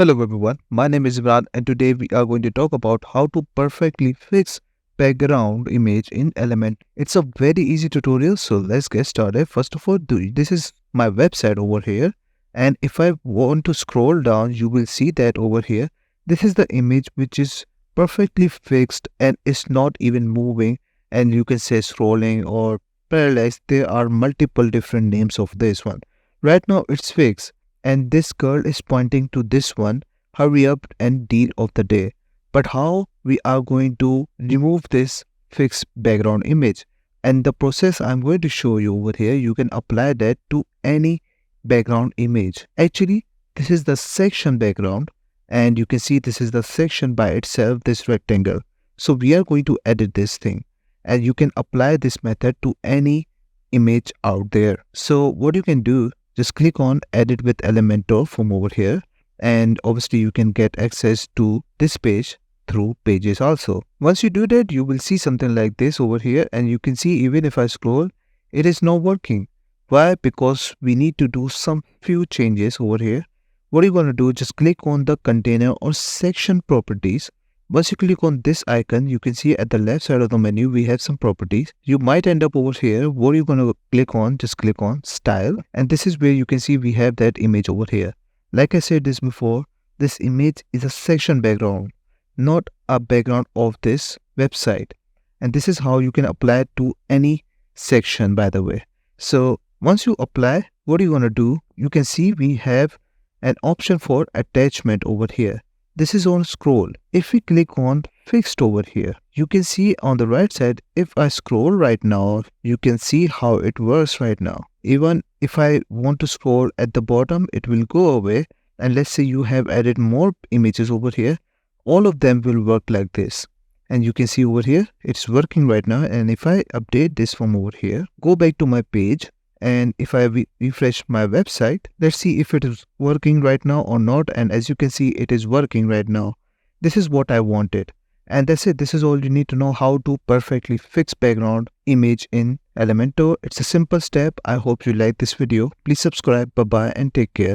Hello everyone, my name is Imran and today we are going to talk about how to perfectly fix background image in Element. It's a very easy tutorial, so let's get started. First of all, this is my website over here, and if I want to scroll down, you will see that over here, this is the image which is perfectly fixed and is not even moving, and you can say scrolling or paralyzed. There are multiple different names of this one. Right now it's fixed and this girl is pointing to this one, hurry up and deal of the day. But how we are going to remove this fixed background image? And the process I'm going to show you over here, you can apply that to any background image. Actually, this is the section background and you can see this is the section by itself, this rectangle. So we are going to edit this thing and you can apply this method to any image out there. So what you can do, just click on edit with Elementor from over here, and obviously you can get access to this page through pages also. Once you do that, you will see something like this over here, and you can see even if I scroll, it is not working. Why? Because we need to do some few changes over here. What you're going to do, just click on the container or section properties. Once you click on this icon, you can see at the left side of the menu, we have some properties. You might end up over here. What you're going to click on, just click on style. And this is where you can see we have that image over here. Like I said this before, this image is a section background, not a background of this website. And this is how you can apply it to any section, by the way. So once you apply, what are you going to do? You can see we have an option for attachment over here. This is on scroll. If we click on fixed over here, you can see on the right side, if I scroll right now, you can see how it works right now. Even if I want to scroll at the bottom, it will go away. And let's say you have added more images over here, all of them will work like this. And you can see over here, it's working right now. And if I update this from over here, go back to my page, and if I refresh my website, let's see if it is working right now or not. And as you can see, it is working right now. This is what I wanted. And that's it. This is all you need to know how to perfectly fix background image in Elementor. It's a simple step. I hope you like this video. Please subscribe. Bye-bye and take care.